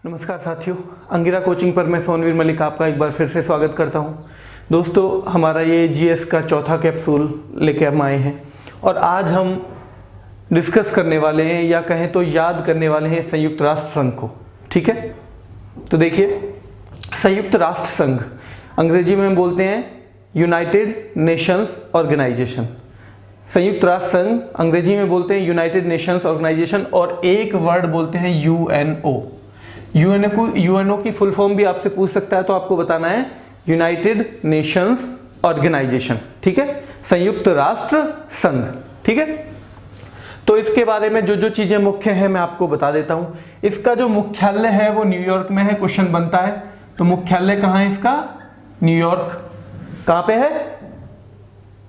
नमस्कार साथियों, अंगिरा कोचिंग पर मैं सोनवीर मलिक आपका एक बार फिर से स्वागत करता हूं। दोस्तों, हमारा ये जीएस का चौथा कैप्सूल लेके हम आए हैं और आज हम डिस्कस करने वाले हैं या कहें तो याद करने वाले हैं संयुक्त राष्ट्र संघ को। ठीक है, तो देखिए, संयुक्त राष्ट्र संघ अंग्रेजी में हम बोलते हैं यूनाइटेड नेशंस ऑर्गेनाइजेशन। संयुक्त राष्ट्र संघ अंग्रेजी में बोलते हैं यूनाइटेड नेशंस ऑर्गेनाइजेशन और एक वर्ड बोलते हैं यूएनओ। यूएनओ की फुल फॉर्म भी आपसे पूछ सकता है, तो आपको बताना है यूनाइटेड नेशंस ऑर्गेनाइजेशन। ठीक है, संयुक्त राष्ट्र संघ। ठीक है, तो इसके बारे में जो जो चीजें मुख्य हैं मैं आपको बता देता हूं। इसका जो मुख्यालय है वो न्यूयॉर्क में है। क्वेश्चन बनता है तो मुख्यालय कहां है इसका? न्यूयॉर्क। कहां पे है?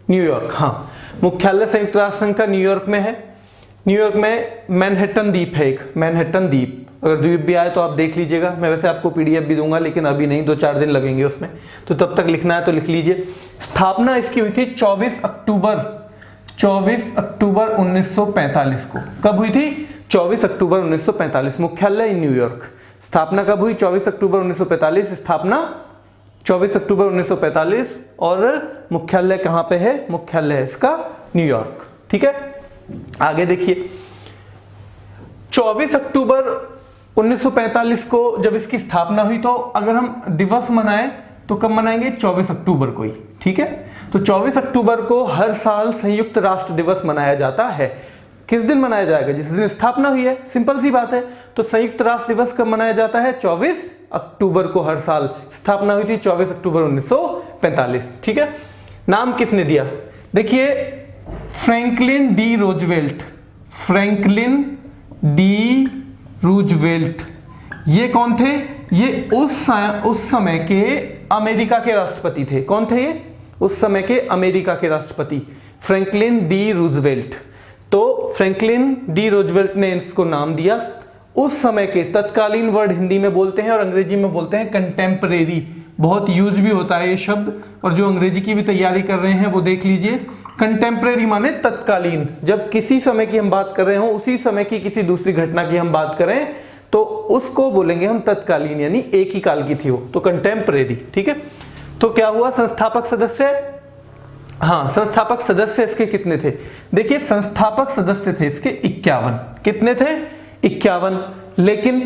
न्यूयॉर्क। हाँ, मुख्यालय संयुक्त राष्ट्र संघ का न्यूयॉर्क में है। न्यूयॉर्क में मैनहट्टन द्वीप है, एक मैनहट्टन द्वीप। अगर द्वीप भी आए तो आप देख लीजिएगा, मैं वैसे आपको पीडीएफ भी दूंगा, लेकिन अभी नहीं, 2-4 दिन लगेंगे उसमें, तो तब तक लिखना है तो लिख लीजिए। स्थापना इसकी हुई थी 24 अक्टूबर 1945 को। कब हुई थी? 24 अक्टूबर 1945। मुख्यालय न्यूयॉर्क। स्थापना कब हुई? 24 अक्टूबर 1945। स्थापना 24 अक्टूबर 1945 और मुख्यालय कहां पे है? मुख्यालय है इसका न्यूयॉर्क। ठीक है, आगे देखिए, 24 अक्टूबर 1945 को जब इसकी स्थापना हुई, तो अगर हम दिवस मनाएं तो कब मनाएंगे? 24 अक्टूबर को ही। ठीक है, तो 24 अक्टूबर को हर साल संयुक्त राष्ट्र दिवस मनाया जाता है। किस दिन मनाया जाएगा? जिस दिन स्थापना हुई है। सिंपल सी बात है। तो संयुक्त राष्ट्र दिवस कब मनाया जाता है? 24 अक्टूबर को हर साल। स्थापना हुई थी 24 अक्टूबर 1945। ठीक है, नाम किसने दिया? देखिए, Franklin D Roosevelt. Franklin D Roosevelt, ये कौन थे? ये उस समय के अमेरिका के राष्ट्रपति थे। कौन थे ये? उस समय के अमेरिका के राष्ट्रपति फ्रैंकलिन डी रूजवेल्ट। तो फ्रैंकलिन डी रूजवेल्ट ने इसको नाम दिया। उस समय के तत्कालीन वर्ड हिंदी में बोलते हैं और अंग्रेजी में बोलते हैं कंटेम्परेरी। बहुत यूज भी होता है ये शब्द, और जो अंग्रेजी की भी तैयारी कर रहे हैं वो देख लीजिए। कंटेम्परेरी माने तत्कालीन। जब किसी समय की हम बात कर रहे हो, उसी समय की किसी दूसरी घटना की हम बात करें तो उसको बोलेंगे हम तत्कालीन, यानी एक ही काल की थी वो, तो कंटेम्परेरी। ठीक है, तो क्या हुआ? संस्थापक सदस्य, हाँ, संस्थापक सदस्य इसके कितने थे? देखिए, संस्थापक सदस्य थे इसके 51। कितने थे? 51। लेकिन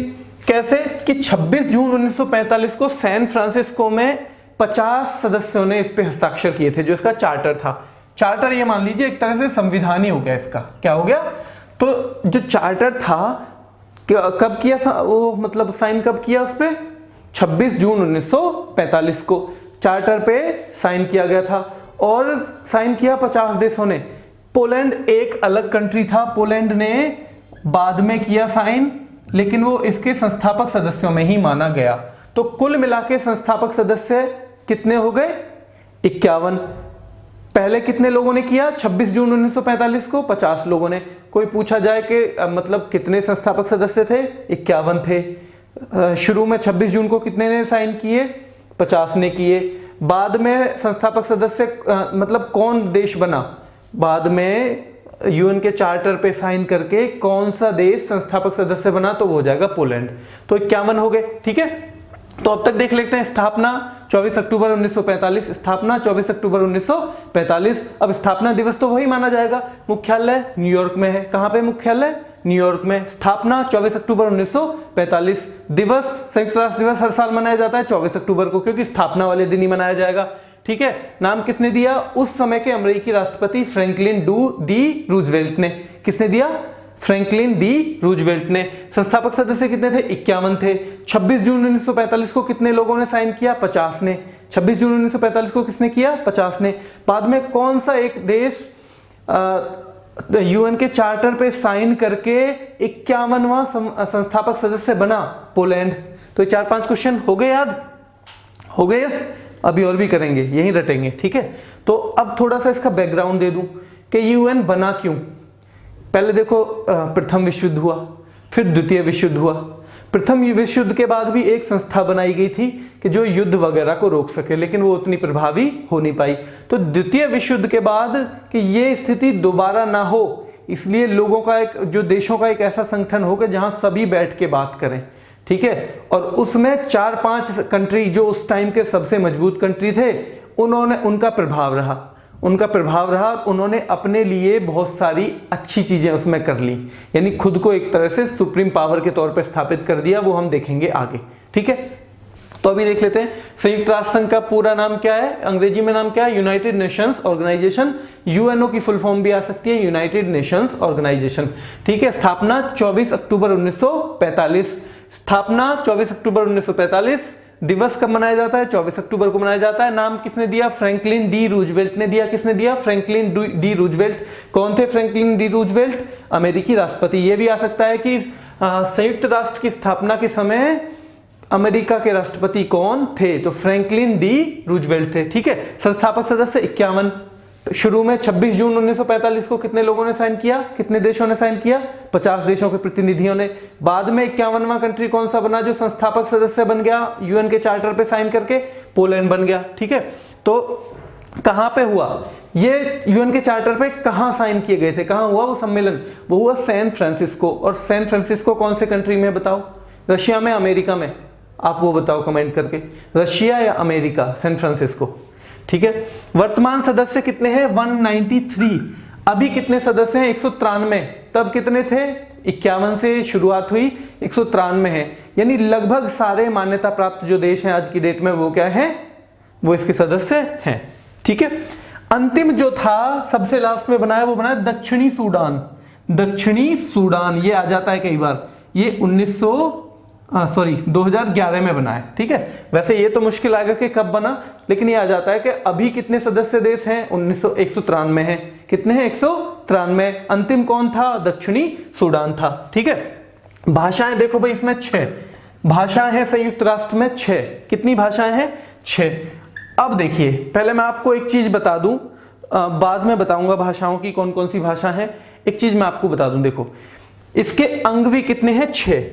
कैसे कि 26 जून 1945 को सैन फ्रांसिस्को में 50 सदस्यों ने इस पे हस्ताक्षर किए थे, जो इसका चार्टर था। चार्टर ये मान लीजिए एक तरह से संविधान ही हो गया इसका। क्या हो गया? तो जो चार्टर था, कब किया वो, मतलब साइन कब किया उस पे? 26 जून 1945 को चार्टर पे साइन किया गया था। और साइन किया 50 देशों ने। पोलैंड एक अलग कंट्री था, पोलैंड ने बाद में किया साइन, लेकिन वो इसके संस्थापक सदस्यों में ही माना गया। तो कुल मिला के संस्थापक सदस्य कितने हो गए? 51। पहले कितने लोगों ने किया? 26 जून 1945 को 50 लोगों ने। कोई पूछा जाए कि मतलब कितने संस्थापक सदस्य थे? 51 थे। शुरू में 26 जून को कितने ने साइन किए? 50 ने किए। बाद में संस्थापक सदस्य मतलब कौन देश बना? बाद में यूएन के चार्टर पे साइन करके कौन सा देश संस्थापक सदस्य बना? तो वो हो जाएगा पोलैंड। तो 51 हो गए। ठीक है, तो अब तक देख लेते हैं। स्थापना 24 अक्टूबर 1945। स्थापना 24 अक्टूबर 1945। अब स्थापना दिवस तो वही माना जाएगा। मुख्यालय न्यूयॉर्क में है। कहां पे मुख्यालय? न्यूयॉर्क में। स्थापना 24 अक्टूबर 1945। दिवस, संयुक्त राष्ट्र दिवस हर साल मनाया जाता है 24 अक्टूबर को, क्योंकि स्थापना वाले दिन ही मनाया जाएगा। ठीक है, नाम किसने दिया? उस समय के अमेरिकी राष्ट्रपति फ्रैंकलिन डी रूजवेल्ट ने। किसने दिया? फ्रैंकलिन डी रूजवेल्ट ने। संस्थापक सदस्य कितने थे? 51 थे। 26 जून 1945 को कितने लोगों ने साइन किया? 50 ने। 26 जून 1945 को किसने किया? 50 ने। बाद में कौन सा एक देश यूएन के चार्टर पे साइन करके 51वां संस्थापक सदस्य बना? पोलैंड। तो ये 4-5 क्वेश्चन हो गए याद? हो गए? अभी और भी करेंगे, यही रटेंगे। ठीक है, तो अब थोड़ा सा इसका बैकग्राउंड दे दूं कि यूएन बना क्यों। पहले देखो, प्रथम विश्व युद्ध हुआ, फिर द्वितीय विश्व युद्ध हुआ। प्रथम विश्व युद्ध के बाद भी एक संस्था बनाई गई थी कि जो युद्ध वगैरह को रोक सके, लेकिन वो उतनी प्रभावी हो नहीं पाई। तो द्वितीय विश्व युद्ध के बाद कि ये स्थिति दोबारा ना हो, इसलिए लोगों का एक, जो देशों का एक ऐसा संगठन हो कि जहां सभी बैठ के बात करें, ठीक है। और उसमें 4-5 कंट्री जो उस टाइम के सबसे मजबूत कंट्री थे, उनका प्रभाव रहा, उन्होंने अपने लिए बहुत सारी अच्छी चीजें उसमें कर ली, यानी खुद को एक तरह से सुप्रीम पावर के तौर पे स्थापित कर दिया। वो हम देखेंगे आगे, ठीक है। तो अभी देख लेते हैं संयुक्त राष्ट्र संघ का पूरा नाम क्या है, अंग्रेजी में नाम क्या है, यूनाइटेड नेशंस ऑर्गेनाइजेशन। यूएनओ की फुल फॉर्म भी आ सकती है, यूनाइटेड नेशंस ऑर्गेनाइजेशन, ठीक है। स्थापना 24 अक्टूबर 1945, स्थापना 24 अक्टूबर 1945। दिवस कब मनाया जाता है, 24 अक्टूबर को मनाया जाता है। नाम किसने दिया, फ्रैंकलिन डी रूजवेल्ट ने दिया। किसने दिया, फ्रैंकलिन डी रूजवेल्ट। कौन थे फ्रैंकलिन डी रूजवेल्ट, अमेरिकी राष्ट्रपति। यह भी आ सकता है कि संयुक्त राष्ट्र की स्थापना के समय अमेरिका के राष्ट्रपति कौन थे, तो फ्रैंकलिन डी रूजवेल्ट थे, ठीक है। संस्थापक सदस्य 51। शुरू में 26 जून 1945 को कितने लोगों ने साइन किया, कितने देशों ने साइन किया, 50 देशों के प्रतिनिधियों ने। बाद में 51वां कंट्री कौन सा बना जो संस्थापक सदस्य बन गया यूएन के चार्टर पे साइन करके, पोलैंड बन गया, ठीक है। तो कहां पे हुआ ये, यूएन के चार्टर पे कहां साइन किए गए थे, कहां हुआ वो सम्मेलन, वो हुआ सैन फ्रांसिस्को। और सैन फ्रांसिस्को कौन से कंट्री में बताओ, रशिया में, अमेरिका में, आप वो बताओ कमेंट करके, रशिया या अमेरिका, सैन फ्रांसिस्को, ठीक है। वर्तमान सदस्य कितने हैं, 193। अभी कितने सदस्य हैं, 193। तब कितने थे, 51 से शुरुआत हुई, 193 है। यानी लगभग सारे मान्यता प्राप्त जो देश हैं आज की डेट में वो क्या है, वो इसके सदस्य हैं, ठीक है। अंतिम जो था सबसे लास्ट में बनाया, वो बनाया दक्षिणी सूडान। दक्षिणी सूडान ये आ जाता है कई बार, ये 2011 में बना है, ठीक है। वैसे ये तो मुश्किल आएगा कि कब बना, लेकिन ये आ जाता है कि अभी कितने सदस्य देश हैं, 193 है। कितने हैं, 193। अंतिम कौन था, दक्षिणी सूडान था, ठीक है। भाषाएं देखो भाई, इसमें 6 भाषाएं हैं संयुक्त राष्ट्र में, 6। कितनी भाषाएं हैं, 6। अब देखिए, पहले मैं आपको एक चीज बता दूं, बाद में बताऊंगा भाषाओं की कौन कौन सी भाषा है। एक चीज मैं आपको बता दूं, देखो इसके अंग भी कितने हैं, 6।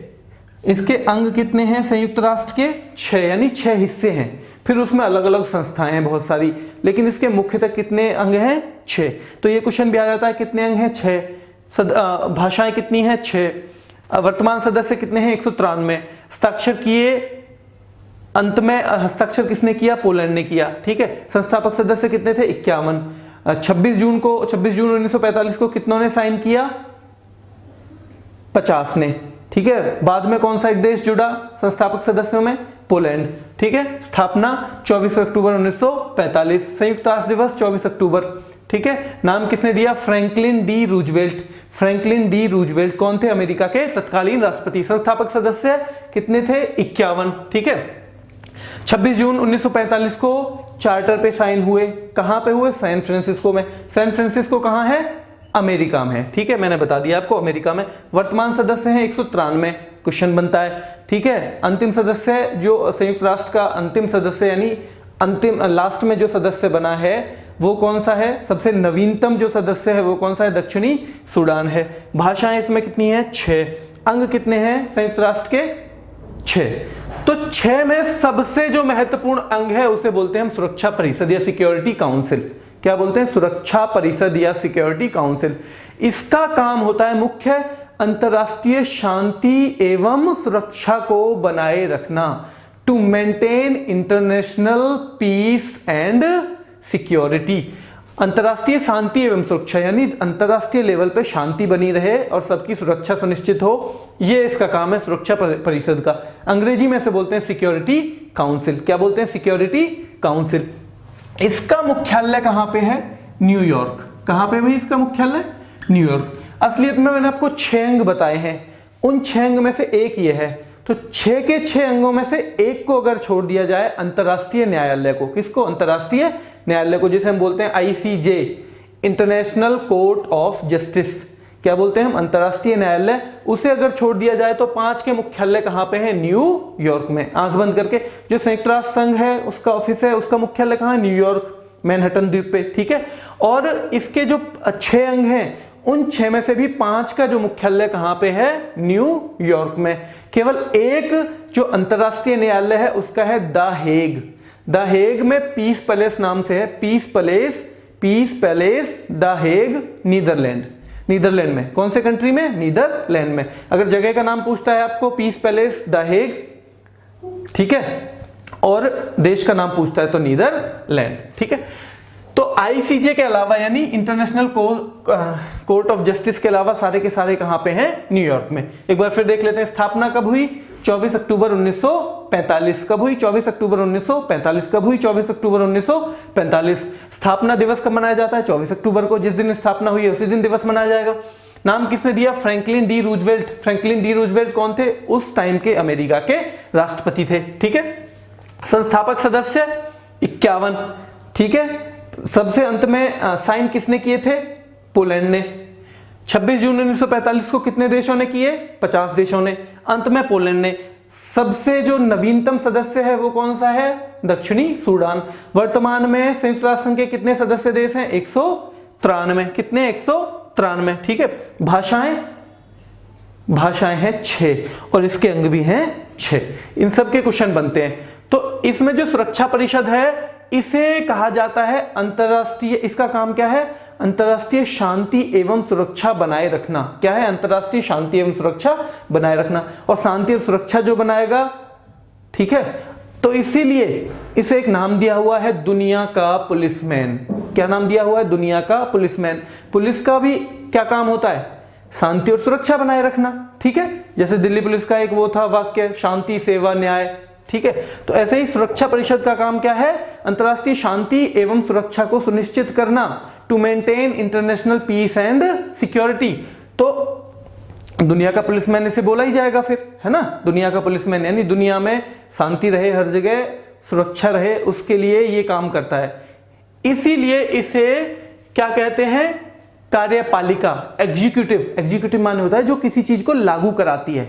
इसके अंग कितने हैं संयुक्त राष्ट्र के, 6, यानी 6 हिस्से हैं। फिर उसमें अलग अलग संस्थाएं हैं बहुत सारी, लेकिन इसके मुख्यतः कितने अंग हैं, 6। तो ये क्वेश्चन भी आ जाता है, कितने अंग हैं, 6। भाषाएं कितनी हैं, 6। वर्तमान सदस्य कितने हैं, 193। हस्ताक्षर किए, अंत में हस्ताक्षर किसने किया, पोलैंड ने किया, ठीक है। संस्थापक सदस्य कितने थे, 51। 26 जून 1945 को कितनों ने साइन किया, 50 ने, ठीक है। बाद में कौन सा एक देश जुड़ा संस्थापक सदस्यों में, पोलैंड, ठीक है। स्थापना 24 अक्टूबर 1945, संयुक्त राष्ट्र दिवस 24 अक्टूबर, ठीक है। नाम किसने दिया, Franklin D Roosevelt. Franklin D Roosevelt कौन थे, अमेरिका के तत्कालीन राष्ट्रपति। संस्थापक सदस्य कितने थे, 51, ठीक है। 26 जून 1945 को चार्टर पे साइन हुए, कहां पे हुए, सैन फ्रांसिस्को में। सैन फ्रांसिस्को कहां है, अमेरिका में है, ठीक है। मैंने बता दिया आपको, अमेरिका में। वर्तमान सदस्य हैं 193। क्वेश्चन बनता है, ठीक है। अंतिम सदस्य जो संयुक्त राष्ट्र का अंतिम सदस्य, यानी अंतिम लास्ट में जो सदस्य बना है वो कौन सा है, सबसे नवीनतम जो सदस्य है वो कौन सा है, दक्षिणी सूडान है। भाषाएं इसमें कितनी है, 6। अंग कितने हैं संयुक्त राष्ट्र के, 6। तो 6 में सबसे जो महत्वपूर्ण अंग है उसे बोलते हैं हम सुरक्षा परिषद या सिक्योरिटी काउंसिल। क्या बोलते हैं, सुरक्षा परिषद या सिक्योरिटी काउंसिल। इसका काम होता है मुख्य अंतरराष्ट्रीय शांति एवं सुरक्षा को बनाए रखना, to maintain international peace and security. अंतरराष्ट्रीय शांति एवं सुरक्षा, यानी अंतरराष्ट्रीय लेवल पे शांति बनी रहे और सबकी सुरक्षा सुनिश्चित हो, ये इसका काम है सुरक्षा परिषद का। अंग्रेजी में से बोलते हैं सिक्योरिटी काउंसिल। क्या बोलते हैं, सिक्योरिटी काउंसिल। इसका मुख्यालय कहां पे है, न्यूयॉर्क। कहां पे भाई इसका मुख्यालय, न्यूयॉर्क। असलियत में मैंने आपको 6 अंग बताए हैं, उन 6 अंग में से एक ये है। तो 6 के 6 अंगों में से एक को अगर छोड़ दिया जाए, अंतरराष्ट्रीय न्यायालय को, किसको, अंतरराष्ट्रीय न्यायालय को, जिसे हम बोलते हैं ICJ, international court of justice. क्या बोलते हैं हम, अंतरराष्ट्रीय न्यायालय। उसे अगर छोड़ दिया जाए तो 5 के मुख्यालय कहां पे है, न्यूयॉर्क में। आंख बंद करके, जो संयुक्त राष्ट्र संघ है उसका ऑफिस है, उसका मुख्यालय कहां है, न्यूयॉर्क, मैनहट्टन द्वीप पे, ठीक है। और इसके जो 6 अंग हैं उन 6 में से भी 5 का जो मुख्यालय कहां पे है, न्यूयॉर्क में। केवल एक जो अंतरराष्ट्रीय न्यायालय है उसका है द हेग। द हेग में पीस पैलेस नाम से है, peace palace the Hague, Netherlands. Netherlands में। कौन से कंट्री में? नीदरलैंड में। अगर जगह का नाम पूछता है आपको, पीस पैलेस द हेग, ठीक है, और देश का नाम पूछता है तो नीदरलैंड, ठीक है। तो आईसीजे के अलावा यानी इंटरनेशनल कोर्ट ऑफ जस्टिस के अलावा सारे के सारे कहां पे हैं? न्यूयॉर्क में। एक बार फिर देख लेते हैं, स्थापना कब हुई? 24 अक्टूबर 1945। कब हुई? 24 अक्टूबर 1945। कब हुई? 24 अक्टूबर 1945। स्थापना दिवस कब मनाया जाता है? 24 अक्टूबर को। जिस दिन स्थापना हुई है उसी दिन दिवस मनाया जाएगा। नाम किसने दिया? Franklin D Roosevelt. Franklin D Roosevelt कौन थे? उस टाइम के अमेरिका के राष्ट्रपति थे, ठीक है। संस्थापक सदस्य 51, ठीक है। सबसे अंत में साइन किसने किए थे? पोलैंड ने। 26 जून 1945 को कितने देशों ने किए? 50 देशों ने। अंत में पोलैंड ने। सबसे जो नवीनतम सदस्य है वो कौन सा है? दक्षिणी सूडान। वर्तमान में संयुक्त राष्ट्र संघ के कितने सदस्य देश हैं? 193। कितने? 193, ठीक है। भाषाएं हैं 6 और इसके अंग भी हैं 6। इन सब के क्वेश्चन बनते हैं। तो इसमें जो सुरक्षा परिषद है इसे कहा जाता है अंतरराष्ट्रीय, इसका काम क्या है? अंतरराष्ट्रीय शांति एवं सुरक्षा बनाए रखना। क्या है? अंतरराष्ट्रीय शांति एवं सुरक्षा बनाए रखना। और शांति और सुरक्षा जो बनाएगा, ठीक है, तो इसीलिए इसे एक नाम दिया हुआ है दुनिया का पुलिसमैन। क्या नाम दिया हुआ है? दुनिया का पुलिसमैन। पुलिस का भी क्या काम होता है? शांति और सुरक्षा बनाए रखना, ठीक है। जैसे दिल्ली पुलिस का एक वो था वाक्य, शांति सेवा न्याय, ठीक है। तो ऐसे ही सुरक्षा परिषद का काम क्या है? अंतरराष्ट्रीय शांति एवं सुरक्षा को सुनिश्चित करना, to maintain international peace and security. तो दुनिया का पुलिसमैन इसे बोला ही जाएगा फिर, है ना। दुनिया का पुलिसमैन यानी दुनिया में शांति रहे, हर जगह सुरक्षा रहे, उसके लिए ये काम करता है। इसीलिए इसे क्या कहते हैं? कार्यपालिका, एग्जीक्यूटिव। एग्जीक्यूटिव माने होता है जो किसी चीज को लागू कराती है।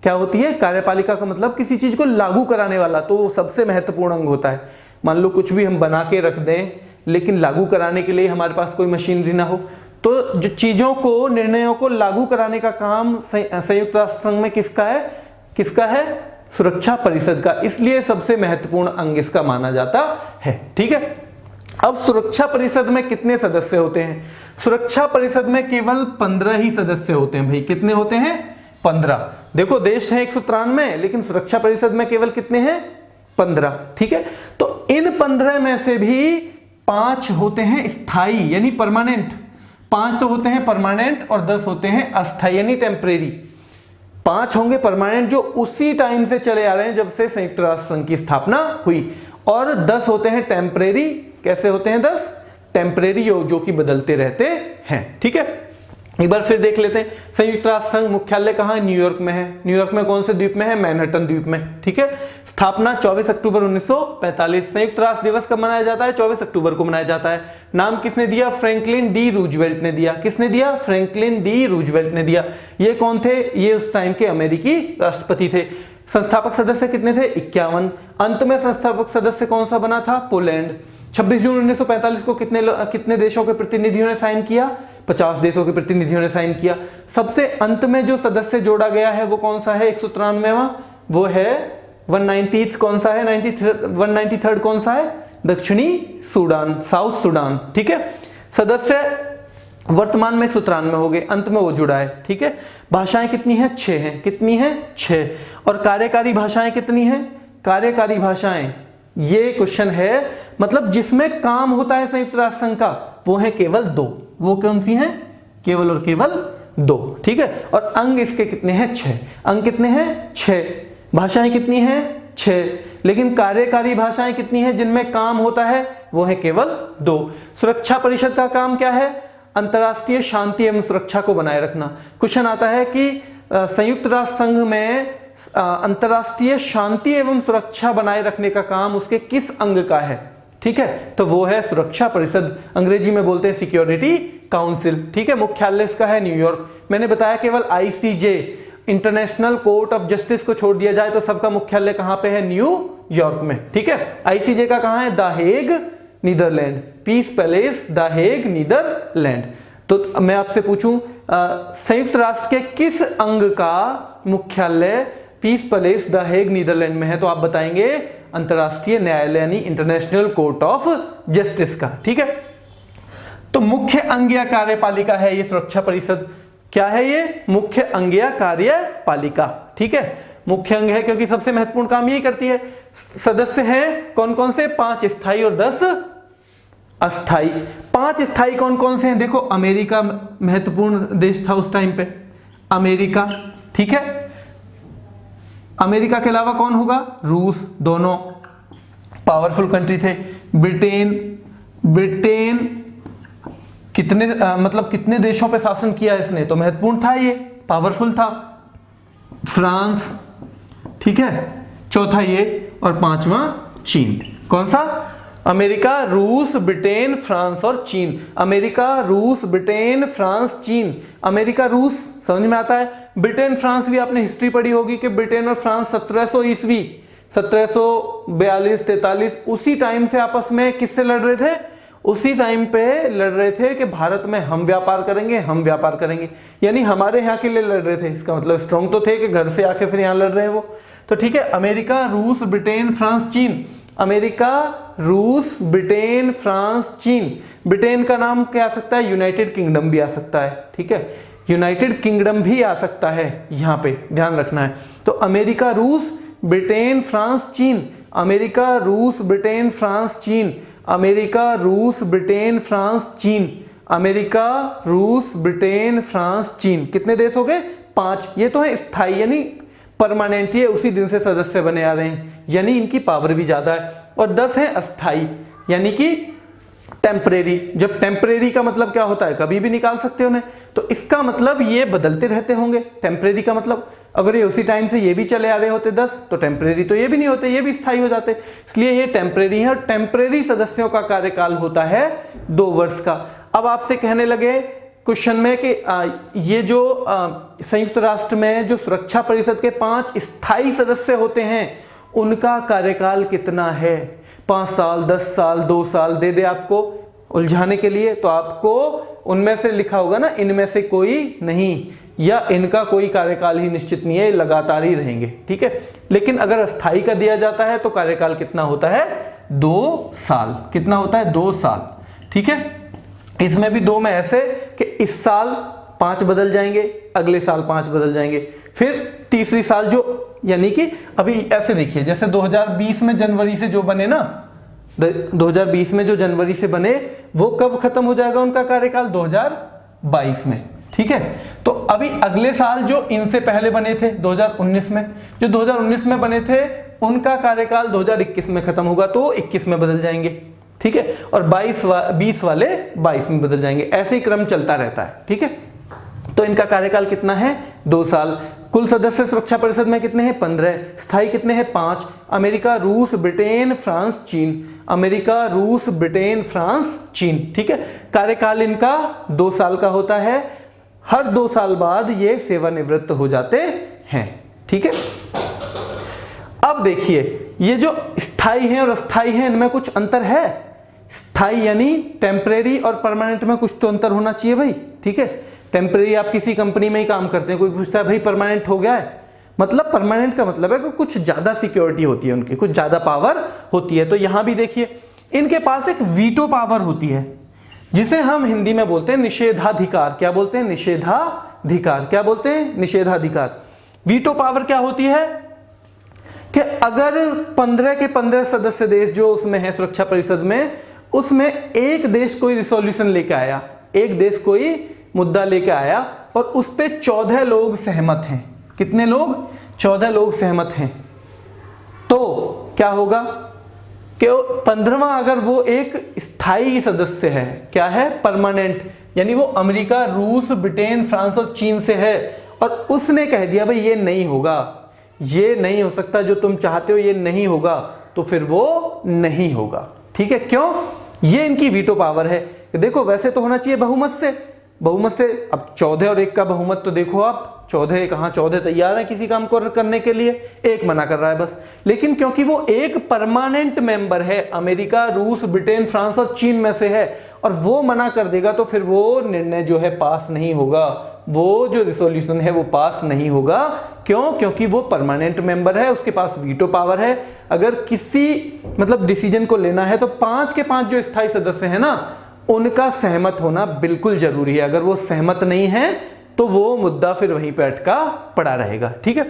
क्या होती है? कार्यपालिका का मतलब किसी चीज को लागू कराने वाला। तो वो सबसे महत्वपूर्ण अंग होता है। मान लो कुछ भी हम बना के रख दें, लेकिन लागू कराने के लिए हमारे पास कोई मशीनरी ना हो, तो जो चीजों को, निर्णयों को लागू कराने का काम संयुक्त राष्ट्र संघ में किसका है? किसका है? सुरक्षा परिषद का। इसलिए सबसे महत्वपूर्ण अंग इसका माना जाता है, ठीक है। अब सुरक्षा परिषद में कितने सदस्य होते हैं? सुरक्षा परिषद में केवल 15 ही सदस्य होते हैं भाई। कितने होते हैं? 15। देखो देश है 193, लेकिन सुरक्षा परिषद में केवल कितने हैं? 15, ठीक है। तो इन 15 में से भी 5 होते हैं स्थायी यानी परमानेंट, 5 तो होते हैं परमानेंट और 10 होते हैं अस्थायी यानी टेम्परेरी। 5 होंगे परमानेंट जो उसी टाइम से चले आ रहे हैं जब से संयुक्त राष्ट्र संघ की स्थापना हुई, और 10 होते हैं टेम्परेरी। कैसे होते हैं 10? टेम्परेरी, जो कि बदलते रहते हैं, ठीक है। एक बार फिर देख लेते हैं, संयुक्त राष्ट्र संघ मुख्यालय कहाँ है? न्यूयॉर्क में है। न्यूयॉर्क में कौन से द्वीप में है? मैनहट्टन द्वीप में, ठीक है। स्थापना 24 अक्टूबर 1945। संयुक्त राष्ट्र दिवस कब मनाया जाता है? 24 अक्टूबर को मनाया जाता है। नाम किसने दिया? फ्रैंकलिन डी रूजवेल्ट ने दिया। किसने दिया? फ्रैंकलिन डी रूजवेल्ट ने दिया। ये कौन थे? ये उस टाइम के अमेरिकी राष्ट्रपति थे। संस्थापक सदस्य कितने थे? 51। अंत में संस्थापक सदस्य कौन सा बना था? पोलैंड। 26 जून 1945 को कितने देशों के प्रतिनिधियों ने साइन किया? 50 देशों के प्रतिनिधियों ने साइन किया। सबसे अंत में जो सदस्य जोड़ा गया है वो कौन सा है? 193वां, वो है 190th। कौन सा है? 193rd कौन सा है? दक्षिणी सूडान, साउथ सूडान, ठीक है। सदस्य वर्तमान में 193 हो गए, अंत में वो जुड़ा है, ठीक है। भाषाएं कितनी हैं? 6 हैं। कितनी हैं? 6। और कार्यकारी भाषाएं कितनी हैं? कार्यकारी भाषाएं, ये क्वेश्चन है, मतलब जिसमें काम होता है संयुक्त राष्ट्र संघ का, वो है केवल 2। वो कौन सी हैं? केवल और केवल 2, ठीक है। और अंग इसके कितने हैं? 6। अंग कितने हैं? 6। भाषाएं कितनी हैं? 6। लेकिन कार्यकारी भाषाएं कितनी हैं जिनमें काम होता है? वो है केवल 2। सुरक्षा परिषद का काम क्या है? अंतरराष्ट्रीय शांति एवं सुरक्षा को बनाए रखना। क्वेश्चन आता है कि संयुक्त राष्ट्र संघ में अंतरराष्ट्रीय शांति एवं सुरक्षा बनाए रखने का काम उसके किस अंग का है? ठीक है, तो वो है सुरक्षा परिषद, अंग्रेजी में बोलते हैं सिक्योरिटी काउंसिल, ठीक है। मुख्यालय इसका है न्यूयॉर्क। मैंने बताया केवल ICJ, international court of justice को छोड़ दिया जाए तो सबका मुख्यालय कहां पे है? न्यूयॉर्क में, ठीक है। आईसीजे का कहां है? The Hague, Netherlands. Peace palace, the Hague, Netherlands. तो मैं आपसे पूछूं, संयुक्त राष्ट्र के किस अंग का मुख्यालय peace palace, the Hague, Netherlands में है? तो आप बताएंगे अंतरराष्ट्रीय न्यायालय यानी इंटरनेशनल कोर्ट ऑफ जस्टिस का, ठीक है। तो मुख्य अंग या कार्यपालिका है ये सुरक्षा परिषद। क्या है ये? मुख्य अंग या कार्यपालिका। ठीक है, मुख्य अंग है क्योंकि सबसे महत्वपूर्ण काम यही करती है। सदस्य हैं कौन कौन से? 5 स्थायी और 10 अस्थाई। 5 स्थायी कौन कौन से हैं? देखो, अमेरिका महत्वपूर्ण देश था उस टाइम पे, अमेरिका। ठीक है, अमेरिका के अलावा कौन होगा? रूस। दोनों पावरफुल कंट्री थे। ब्रिटेन कितने मतलब कितने देशों पे शासन किया इसने? तो महत्वपूर्ण था, ये पावरफुल था। फ्रांस। ठीक है, चौथा ये, और पांचवा चीन। कौन सा? अमेरिका, रूस, ब्रिटेन, फ्रांस और चीन। अमेरिका, रूस, ब्रिटेन, फ्रांस, चीन। अमेरिका, रूस समझ में आता है। ब्रिटेन, फ्रांस भी आपने हिस्ट्री पढ़ी होगी कि ब्रिटेन और फ्रांस 1700 ईस्वी 1742-43 उसी टाइम से आपस में किससे लड़ रहे थे? उसी टाइम पे लड़ रहे थे कि भारत में हम व्यापार करेंगे, हम व्यापार करेंगे, यानी हमारे यहाँ के लिए लड़ रहे थे। इसका मतलब स्ट्रॉन्ग तो थे कि घर से आके फिर यहाँ लड़ रहे हैं वो। तो ठीक है, अमेरिका, रूस, ब्रिटेन, फ्रांस, चीन। अमेरिका, रूस, ब्रिटेन, फ्रांस, चीन। ब्रिटेन का नाम क्या आ सकता है? यूनाइटेड किंगडम भी आ सकता है। ठीक है, यूनाइटेड किंगडम भी आ सकता है, यहाँ पे ध्यान रखना है। तो अमेरिका, रूस, ब्रिटेन, फ्रांस, चीन। अमेरिका, रूस, ब्रिटेन, फ्रांस, चीन। अमेरिका, रूस, ब्रिटेन, फ्रांस, चीन। अमेरिका, रूस, ब्रिटेन, फ्रांस, चीन। कितने देश हो गए? 5। ये तो है स्थायी, यानी परमानेंट, ये उसी दिन से सदस्य बने आ रहे हैं, यानी इनकी पावर भी ज्यादा है। और 10 है अस्थाई, यानी कि टेम्परेरी। जब टेम्परेरी का मतलब क्या होता है? कभी भी निकाल सकते हो उन्हें, तो इसका मतलब ये बदलते रहते होंगे। टेम्परेरी का मतलब अगर ये उसी टाइम से ये भी चले आ रहे होते 10, तो टेम्परेरी तो ये भी नहीं होते, ये भी स्थायी हो जाते। इसलिए ये टेम्परेरी है, और टेम्परेरी सदस्यों का कार्यकाल होता है 2 वर्ष का। अब आपसे कहने लगे क्वेश्चन में कि ये जो संयुक्त राष्ट्र में जो सुरक्षा परिषद के 5 स्थायी सदस्य होते हैं, उनका कार्यकाल कितना है? 5 साल, 10 साल, 2 साल दे दे आपको उलझाने के लिए, तो आपको उनमें से लिखा होगा ना, इनमें से कोई नहीं, या इनका कोई कार्यकाल ही निश्चित नहीं है, लगातार ही रहेंगे। ठीक है, लेकिन अगर अस्थाई का दिया जाता है तो कार्यकाल कितना होता है? 2 साल। कितना होता है? 2 साल। ठीक है, इसमें भी 2 में ऐसे कि इस साल 5 बदल जाएंगे, अगले साल 5 बदल जाएंगे, फिर तीसरी साल जो, यानी कि अभी ऐसे देखिए, जैसे 2020 में जनवरी से जो बने ना, 2020 में जो जनवरी से बने, वो कब खत्म हो जाएगा उनका कार्यकाल? 2022 में। ठीक है, तो अभी अगले साल जो इनसे पहले बने थे 2019 में, जो 2019 में बने थे, उनका कार्यकाल 2021 में खत्म होगा, तो 21 में बदल जाएंगे। ठीक है, और 20 वाले 22 में बदल जाएंगे। ऐसे ही क्रम चलता रहता है। ठीक है, तो इनका कार्यकाल कितना है? 2 साल। कुल सदस्य सुरक्षा परिषद में कितने हैं? 15। स्थायी कितने हैं? 5। अमेरिका, रूस, ब्रिटेन, फ्रांस, चीन। अमेरिका, रूस, ब्रिटेन, फ्रांस, चीन। ठीक है, कार्यकाल इनका 2 साल का होता है। हर 2 साल बाद ये सेवानिवृत्त हो जाते हैं। ठीक है, अब देखिए, ये जो स्थायी हैं और अस्थायी हैं, इनमें कुछ अंतर है। स्थायी यानी टेम्परेरी और परमानेंट में कुछ तो अंतर होना चाहिए भाई। ठीक है, टेम्परेरी आप किसी कंपनी में ही काम करते हैं, कोई पूछता है भाई परमानेंट हो गया है, मतलब परमानेंट का मतलब है कि कुछ ज्यादा सिक्योरिटी होती है, उनकी कुछ ज्यादा पावर होती है। तो यहां भी देखिए, इनके पास एक वीटो पावर होती है, जिसे हम हिंदी में बोलते हैं निषेधाधिकार। क्या बोलते हैं? निषेधाधिकार। क्या बोलते हैं? निषेधाधिकार। वीटो पावर क्या होती है कि अगर 15 के 15 सदस्य देश जो उसमें है सुरक्षा परिषद में, उसमें एक देश कोई रिसोल्यूशन लेके आया, एक देश कोई मुद्दा लेके आया और उस पे 14 लोग सहमत हैं। कितने लोग? 14 लोग सहमत हैं। तो क्या होगा कि 15वां अगर वो एक स्थायी सदस्य है, क्या है? परमानेंट, यानी वो अमेरिका, रूस, ब्रिटेन, फ्रांस और चीन से है, और उसने कह दिया भाई ये नहीं होगा, ये नहीं हो सकता, जो तुम चाहते हो ये नहीं होगा, तो फिर वो नहीं होगा। ठीक है, क्यों? ये इनकी वीटो पावर है। देखो, वैसे तो होना चाहिए बहुमत से, अब 14 और 1 का बहुमत, तो देखो आप 14 कहां, 14 तैयार है किसी काम को करने के लिए, 1 मना कर रहा है बस। लेकिन क्योंकि वो एक परमानेंट मेंबर है, अमेरिका, रूस, ब्रिटेन, फ्रांस और चीन में से है, और वो मना कर देगा, तो फिर वो निर्णय जो है पास नहीं होगा, वो जो रिसोल्यूशन है वो पास नहीं होगा। क्यों? क्योंकि वो परमानेंट मेंबर है, उसके पास वीटो पावर है। अगर किसी मतलब डिसीजन को लेना है, तो 5 के 5 जो स्थायी सदस्य है ना, उनका सहमत होना बिल्कुल जरूरी है। अगर वो सहमत नहीं है तो वो मुद्दा फिर वहीं पे अटका पड़ा रहेगा। ठीक है,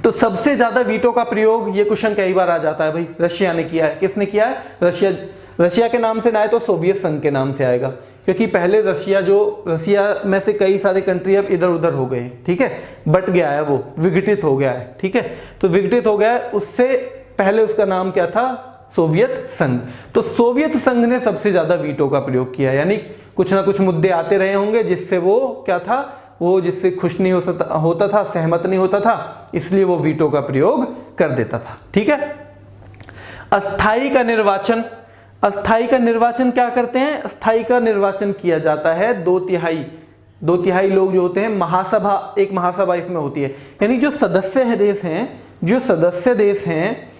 तो सबसे ज्यादा वीटो का प्रयोग, ये क्वेश्चन कई बार आ जाता है भाई, रशिया ने किया है। किसने किया है? रशिया के नाम से ना आए तो सोवियत संघ के नाम से आएगा, क्योंकि पहले रशिया में से कई सारे कंट्री अब इधर उधर हो गए हैं। ठीक है, बट गया है, वो विघटित हो गया है। ठीक है, तो विघटित हो गया है, उससे पहले उसका नाम क्या था? सोवियत संघ। तो सोवियत संघ ने सबसे ज्यादा वीटो का प्रयोग किया, यानी कुछ ना कुछ मुद्दे आते रहे होंगे जिससे वो क्या था, वो जिससे खुश नहीं होता था, सहमत नहीं होता था, इसलिए वो वीटो का प्रयोग कर देता था। ठीक है, अस्थाई का निर्वाचन। अस्थाई का निर्वाचन क्या करते हैं? अस्थाई का निर्वाचन किया जाता है दो तिहाई लोग जो होते हैं, महासभा, एक महासभा इसमें होती है, यानी जो सदस्य देश हैं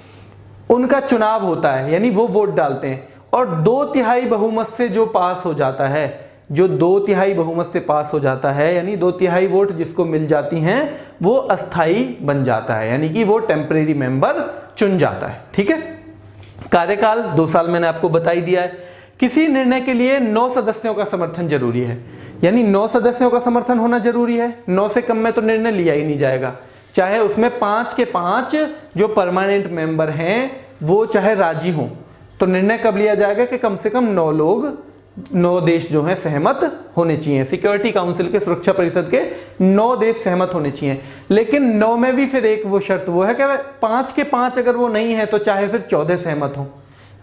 उनका चुनाव होता है, यानी वो वोट डालते हैं, और 2/3 बहुमत से जो पास हो जाता है, जो 2/3 बहुमत से पास हो जाता है, यानी 2/3 वोट जिसको मिल जाती हैं, वो अस्थाई बन जाता है, यानी कि वो टेम्परेरी मेंबर चुन जाता है। ठीक है, कार्यकाल 2 साल मैंने आपको बता ही दिया है। किसी निर्णय के लिए 9 सदस्यों का समर्थन जरूरी है, यानी 9 सदस्यों का समर्थन होना जरूरी है। 9 से कम में तो निर्णय लिया ही नहीं जाएगा, चाहे उसमें 5 के 5 जो परमानेंट मेंबर हैं वो चाहे राजी हों, तो निर्णय कब लिया जाएगा कि कम से कम 9 देश जो हैं सहमत होने चाहिए। सिक्योरिटी काउंसिल के, सुरक्षा परिषद के 9 देश सहमत होने चाहिए, लेकिन 9 में भी फिर एक वो शर्त वो है कि 5 के 5 अगर वो नहीं है तो चाहे फिर 14 सहमत हो।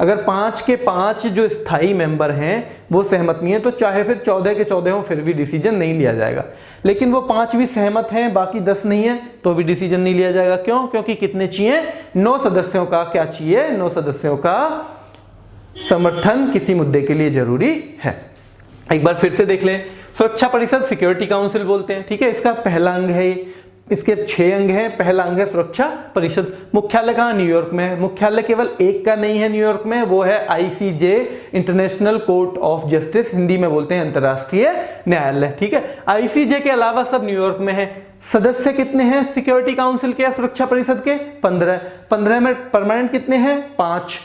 अगर 5 के 5 जो स्थायी मेंबर हैं वो सहमत नहीं है तो चाहे फिर 14 के 14 हो, फिर भी डिसीजन नहीं लिया जाएगा। लेकिन वो 5 भी सहमत हैं, बाकी 10 नहीं है, तो भी डिसीजन नहीं लिया जाएगा। क्यों? क्योंकि कितने चाहिए? 9 सदस्यों का क्या चाहिए? 9 सदस्यों का समर्थन किसी मुद्दे के लिए जरूरी है। एक बार फिर से देख लें, सुरक्षा परिषद, सिक्योरिटी काउंसिल बोलते हैं। ठीक है, इसका पहला अंग है, इसके 6 अंग हैं। पहला अंग है सुरक्षा परिषद। मुख्यालय कहाँ? न्यूयॉर्क में है। मुख्यालय केवल एक का नहीं है न्यूयॉर्क में, वो है ICJ, international court of justice, Hindi में बोलते हैं अंतर्राष्ट्रीय न्यायालय। ठीक है, ICJ के अलावा सब न्यूयॉर्क में है। सदस्य कितने हैं सिक्योरिटी काउंसिल के या सुरक्षा परिषद के? 15 में परमानेंट कितने हैं? 5।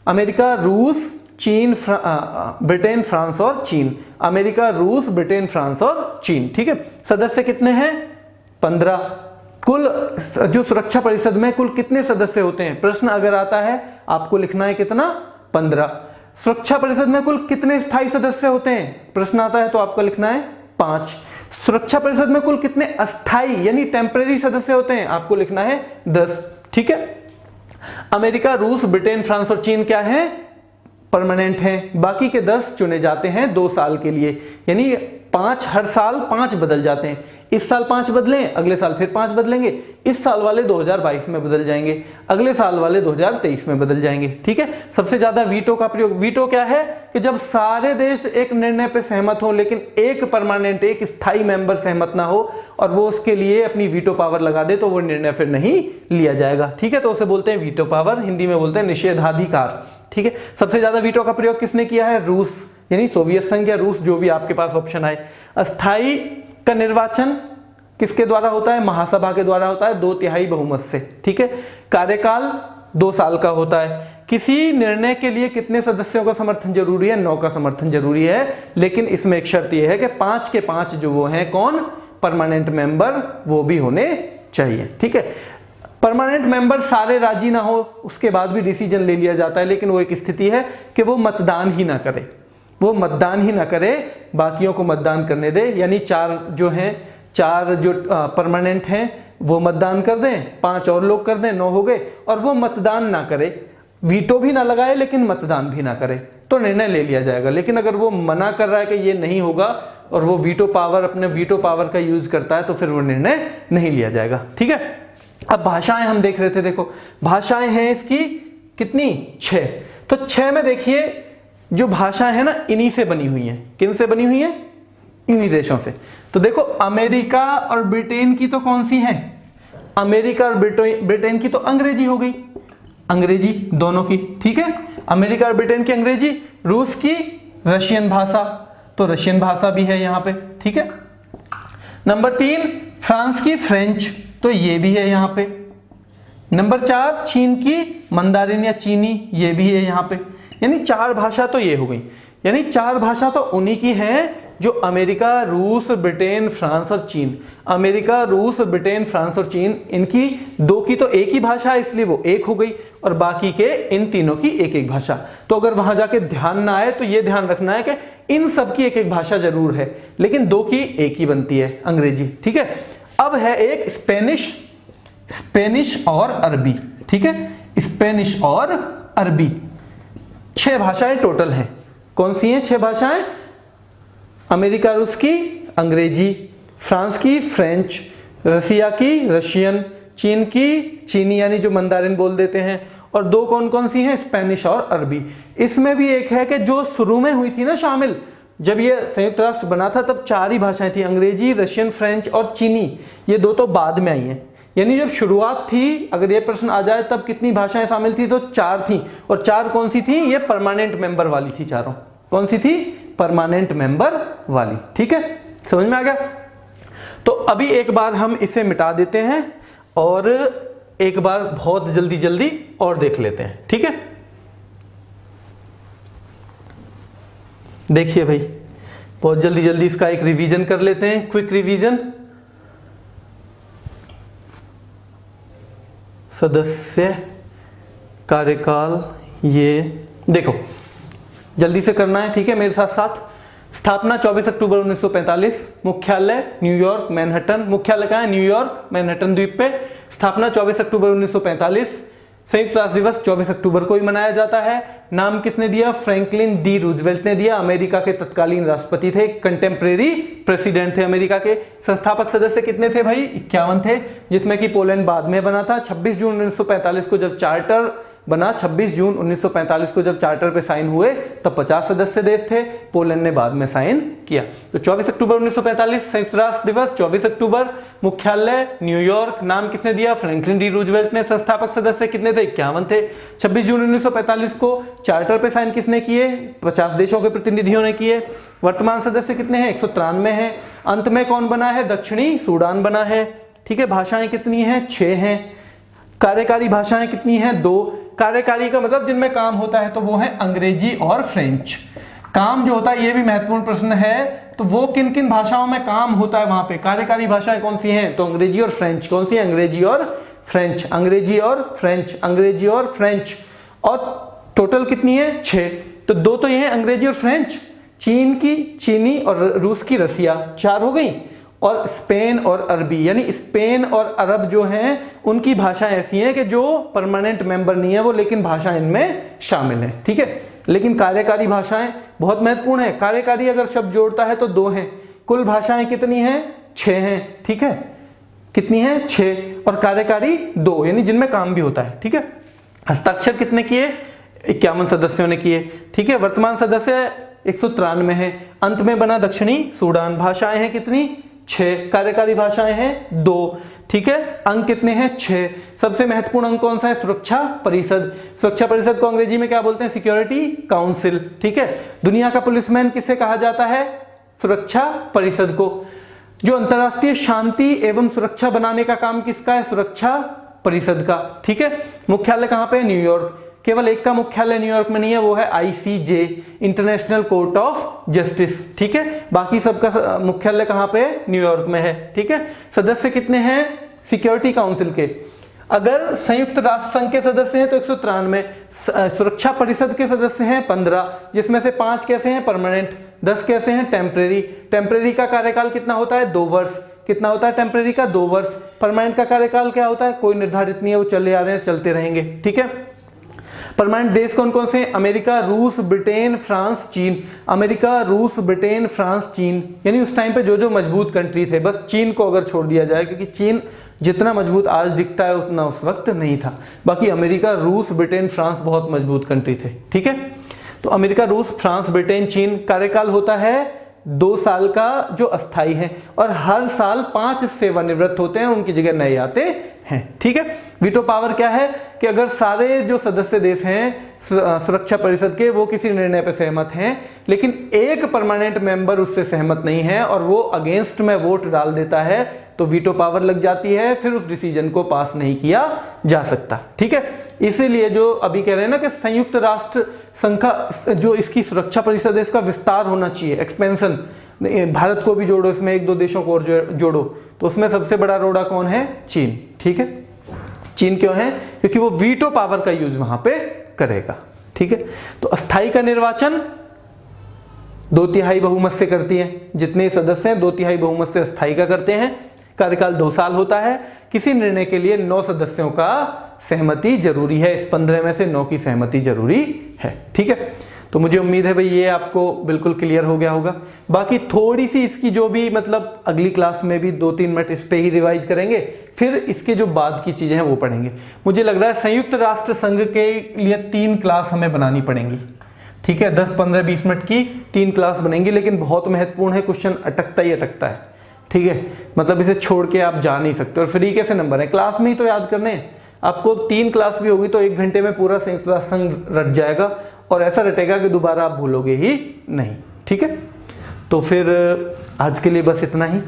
अमेरिका, रूस, चीन, ब्रिटेन, फ्रांस और चीन। अमेरिका, रूस, ब्रिटेन, फ्रांस और चीन। ठीक है, सदस्य कितने हैं? 15। कुल जो सुरक्षा परिषद में कुल कितने सदस्य होते हैं? प्रश्न अगर आता है आपको लिखना है कितना? 15। सुरक्षा परिषद में कुल कितने स्थायी सदस्य होते हैं? प्रश्न आता है तो आपको लिखना है 5। सुरक्षा परिषद में कुल कितने अस्थाई यानी टेम्परेरी सदस्य होते हैं? आपको लिखना है 10। ठीक है, अमेरिका, रूस, ब्रिटेन, फ्रांस और चीन क्या है? परमानेंट हैं। बाकी के 10 चुने जाते हैं 2 साल के लिए, यानी 5 हर साल 5 बदल जाते हैं। इस साल 5 बदलें, अगले साल फिर 5 बदलेंगे। इस साल वाले 2022 में बदल जाएंगे, अगले साल वाले 2023 में बदल जाएंगे। ठीक है, सबसे ज्यादा वीटो का प्रयोग। वीटो क्या है कि जब सारे देश एक निर्णय पे सहमत हो लेकिन एक परमानेंट, एक स्थायी मेंबर सहमत ना हो और वो उसके लिए अपनी वीटो पावर लगा दे तो वो निर्णय फिर नहीं लिया जाएगा। ठीक है, तो उसे बोलते हैं वीटो पावर, हिंदी में बोलते हैं निषेधाधिकार। ठीक है, सबसे ज्यादा वीटो का प्रयोग किसने किया है? रूस, यानी सोवियत संघ या रूस, जो भी आपके पास ऑप्शन आए। अस्थाई का निर्वाचन किसके द्वारा होता है? महासभा के द्वारा होता है 2/3 बहुमत से। ठीक है, कार्यकाल 2 साल का होता है। किसी निर्णय के लिए कितने सदस्यों का समर्थन जरूरी है? 9 का समर्थन जरूरी है, लेकिन इसमें एक शर्त यह है कि 5 के 5 जो वो हैं कौन? परमानेंट मेंबर, वो भी होने चाहिए। ठीक है, परमानेंट मेंबर सारे राजी ना हो उसके बाद भी डिसीजन ले लिया जाता है, लेकिन वो एक स्थिति है कि वो मतदान ही ना करे, वो मतदान ही ना करे, बाकियों को मतदान करने दे। यानी 4 जो परमानेंट हैं वो मतदान कर दें, 5 और लोग कर दें, 9 हो गए, और वो मतदान ना करे, वीटो भी ना लगाए लेकिन मतदान भी ना करे, तो निर्णय ले लिया जाएगा। लेकिन अगर वो मना कर रहा है कि ये नहीं होगा और वो वीटो पावर, अपने वीटो पावर का यूज करता है, तो फिर वो निर्णय नहीं लिया जाएगा। ठीक है, अब भाषाएं हम देख रहे थे। देखो भाषाएं हैं इसकी कितनी? 6। तो 6 में देखिए जो भाषाएं हैं ना, इन्हीं से बनी हुई हैं। किन से बनी हुई हैं? इन्हीं देशों से। तो देखो अमेरिका और ब्रिटेन की तो कौन सी है? अमेरिका और ब्रिटेन की तो अंग्रेजी हो गई, अंग्रेजी दोनों की। ठीक है, अमेरिका और ब्रिटेन की अंग्रेजी। रूस की रशियन भाषा, तो रशियन भाषा भी है यहां पे। ठीक है, नंबर 3 फ्रांस की फ्रेंच, तो ये भी है यहां पे। नंबर 4 चीन की मंदारिन या चीनी, ये भी है यहां पे। यानी 4 भाषा तो ये हो गई। यानी 4 भाषा तो उन्हीं की हैं जो अमेरिका, रूस, ब्रिटेन, फ्रांस और चीन। अमेरिका, रूस, ब्रिटेन, फ्रांस और चीन, इनकी 2 की तो एक ही भाषा है इसलिए वो एक हो गई, और बाकी के इन तीनों की एक एक भाषा। तो अगर वहां जाके ध्यान ना आए तो ये ध्यान रखना है कि इन सब की एक एक भाषा जरूर है, लेकिन 2 की एक ही बनती है, अंग्रेजी। ठीक है। अब है एक स्पेनिश और अरबी। ठीक है, स्पेनिश और अरबी 6 भाषाएं टोटल हैं। कौन सी हैं 6 भाषाएं? अमेरिका रूस की अंग्रेजी, फ्रांस की फ्रेंच, रसिया की रशियन, चीन की चीनी यानी जो मंदारिन बोल देते हैं, और 2 कौन कौन सी हैं? स्पेनिश और अरबी। इसमें भी एक है कि जो शुरू में हुई थी ना शामिल, जब ये संयुक्त राष्ट्र बना था तब 4 ही भाषाएं थी, अंग्रेजी, रशियन, फ्रेंच और चीनी। ये 2 तो बाद में आई हैं। यानी जब शुरुआत थी, अगर ये प्रश्न आ जाए तब कितनी भाषाएं शामिल थी? तो 4 थी। और 4 कौन सी थी? ये परमानेंट मेंबर वाली थी चारों। कौन सी थी? परमानेंट मेंबर वाली। ठीक है, समझ में आ गया? तो अभी एक बार हम इसे मिटा देते हैं और एक बार बहुत जल्दी जल्दी और देख लेते हैं। ठीक है, देखिए भाई, बहुत जल्दी जल्दी इसका एक रिवीजन कर लेते हैं, क्विक रिवीजन। सदस्य कार्यकाल, ये देखो जल्दी से करना है। ठीक है, मेरे साथ साथ। स्थापना 24 अक्टूबर 1945, मुख्यालय न्यूयॉर्क मैनहट्टन। मुख्यालय कहाँ है? न्यूयॉर्क मैनहट्टन द्वीप पे। स्थापना 24 अक्टूबर 1945। संयुक्त राष्ट्र दिवस 24 अक्टूबर को ही मनाया जाता है। नाम किसने दिया? फ्रैंकलिन डी रूजवेल्ट ने दिया। अमेरिका के तत्कालीन राष्ट्रपति थे, कंटेम्प्रेरी प्रेसिडेंट थे अमेरिका के। संस्थापक सदस्य कितने थे भाई? 51 थे, जिसमें कि पोलैंड बाद में बना था। 26 जून 1945 को जब चार्टर बना, 26 जून 1945 को जब चार्टर पे साइन हुए तब 50 सदस्य देश थे, पोलैंड ने बाद में साइन किया। तो 24 अक्टूबर 1945 संयुक्त राष्ट्र दिवस। 24 अक्टूबर, मुख्यालय न्यूयॉर्क। नाम किसने दिया? फ्रैंकलिन डी रूजवेल्ट ने। संस्थापक सदस्य कितने थे? 51 थे। 26 जून 1945 को चार्टर पे साइन किसने किए? 50 देशों के प्रतिनिधियों ने किए। वर्तमान सदस्य कितने हैं? 193 हैं। अंत में कौन बना है? दक्षिणी सूडान बना है। ठीक है, भाषाएं कितनी हैं? 6 हैं। कार्यकारी भाषाएं कितनी हैं? 2। कार्यकारी का मतलब जिनमें काम होता है तो वो है अंग्रेजी और फ्रेंच। काम जो होता है, ये भी महत्वपूर्ण प्रश्न है, तो वो किन किन भाषाओं में काम होता है वहां पे? कार्यकारी भाषाएं कौन सी हैं? तो अंग्रेजी और फ्रेंच। कौन सी है? अंग्रेजी और फ्रेंच। अंग्रेजी और फ्रेंच, अंग्रेजी और फ्रेंच। और टोटल कितनी है? 6। तो 2 तो ये है अंग्रेजी और फ्रेंच, चीन की चीनी और रूस की रसिया, 4 हो गई। और स्पेन और अरबी, यानी स्पेन और अरब जो हैं उनकी भाषाएं ऐसी हैं कि जो परमानेंट मेंबर नहीं है वो, लेकिन भाषा इनमें शामिल है। ठीक है, लेकिन कार्यकारी भाषाएं बहुत महत्वपूर्ण है। कार्यकारी अगर शब्द जोड़ता है तो 2 हैं। कुल भाषाएं कितनी हैं? 6 हैं। ठीक है, कितनी हैं? 6। और कार्यकारी 2, यानी जिनमें काम भी होता है। ठीक है, हस्ताक्षर कितने किए? 51 सदस्यों ने किए। ठीक है, वर्तमान सदस्य 193 है। अंत में बना दक्षिणी सूडान। भाषाएं हैं कितनी? 6। कार्यकारी भाषाएं हैं 2। ठीक है, अंक कितने हैं? 6। सबसे महत्वपूर्ण अंक कौन सा है? सुरक्षा परिषद। सुरक्षा परिषद को अंग्रेजी में क्या बोलते हैं? Security council. ठीक है, दुनिया का पुलिसमैन किसे कहा जाता है? सुरक्षा परिषद को। जो अंतरराष्ट्रीय शांति एवं सुरक्षा बनाने का काम किसका है? सुरक्षा परिषद का। ठीक है, मुख्यालय कहां पे है? न्यूयॉर्क। केवल एक का मुख्यालय न्यूयॉर्क में नहीं है, वो है ICJ, international court of justice. ठीक है, बाकी सबका मुख्यालय कहां पे है? न्यूयॉर्क में है। ठीक है, सदस्य कितने हैं सिक्योरिटी काउंसिल के? अगर संयुक्त राष्ट्र संघ के सदस्य हैं तो 193, सुरक्षा परिषद के सदस्य हैं 15, जिसमें से 5 कैसे हैं? परमानेंट, 10 कैसे हैं? टेम्परेरी। टेम्परेरी का कार्यकाल कितना होता है? 2 वर्ष। कितना होता है टेम्परेरी का? 2 वर्ष। परमानेंट का कार्यकाल क्या होता है? कोई निर्धारित नहीं है, वो चले आ रहे हैं, चलते रहेंगे। ठीक है, परमानेंट देश कौन कौन से हैं? अमेरिका, रूस, ब्रिटेन, फ्रांस, चीन। अमेरिका, रूस, ब्रिटेन, फ्रांस, चीन, यानी उस टाइम पे जो जो मजबूत कंट्री थे, बस चीन को अगर छोड़ दिया जाए, क्योंकि चीन जितना मजबूत आज दिखता है उतना उस वक्त नहीं था। बाकी अमेरिका, रूस, ब्रिटेन, फ्रांस बहुत मजबूत कंट्री थे। ठीक है, तो अमेरिका, रूस, फ्रांस, ब्रिटेन, चीन। कार्यकाल होता है 2 साल का जो अस्थाई है, और हर साल 5 सेवानिवृत्त होते हैं, उनकी जगह नए आते हैं। ठीक है, वीटो पावर क्या है कि अगर सारे जो सदस्य देश हैं सुरक्षा परिषद के, वो किसी निर्णय पर सहमत हैं, लेकिन एक परमानेंट मेंबर उससे सहमत नहीं है और वो अगेंस्ट में वोट डाल देता है, तो वीटो पावर लग जाती है, फिर उस डिसीजन को पास नहीं किया जा सकता। ठीक है, इसीलिए जो अभी कह रहे हैं ना कि संयुक्त राष्ट्र संघ का जो इसकी सुरक्षा परिषद है इसका विस्तार होना चाहिए, एक्सपेंशन, भारत को भी जोड़ो इसमें, एक दो देशों को और जोड़ो, तो उसमें सबसे बड़ा रोड़ा कौन है? चीन। ठीक है, चीन क्यों है? क्योंकि वो वीटो पावर का यूज वहां पे करेगा। ठीक है, तो अस्थाई का निर्वाचन 2/3 बहुमत से करती है, जितने सदस्य हैं 2/3 बहुमत से अस्थाई का करते हैं। कार्यकाल 2 साल होता है। किसी निर्णय के लिए 9 सदस्यों का सहमति जरूरी है, इस 15 में से 9 की सहमति जरूरी है। ठीक है, तो मुझे उम्मीद है भाई ये आपको बिल्कुल क्लियर हो गया होगा। बाकी थोड़ी सी इसकी जो भी मतलब अगली क्लास में भी 2-3 मिनट इस पे ही रिवाइज करेंगे, फिर इसके जो बाद की चीजें हैं वो पढ़ेंगे। मुझे लग रहा है संयुक्त राष्ट्र संघ के लिए 3 क्लास हमें बनानी पड़ेंगी। ठीक है, 10, 15, 20 मिनट की 3 क्लास बनेंगी, लेकिन बहुत महत्वपूर्ण है, क्वेश्चन अटकता ही अटकता है। ठीक है, मतलब इसे छोड़ के आप जा नहीं सकते, और फ्री कैसे नंबर है, क्लास में ही तो याद करने हैं आपको। 3 क्लास भी होगी तो 1 घंटे में पूरा संयुक्त राष्ट्र संघ रट जाएगा, और ऐसा रटेगा कि दोबारा आप भूलोगे ही नहीं। ठीक है, तो फिर आज के लिए बस इतना ही।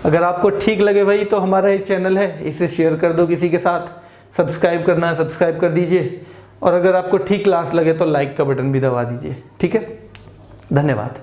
अगर आपको ठीक लगे भाई तो हमारा ये चैनल है, इसे शेयर कर दो किसी के साथ, सब्सक्राइब करना है सब्सक्राइब कर दीजिए, और अगर आपको ठीक क्लास लगे तो लाइक का बटन भी दबा दीजिए। ठीक है, धन्यवाद।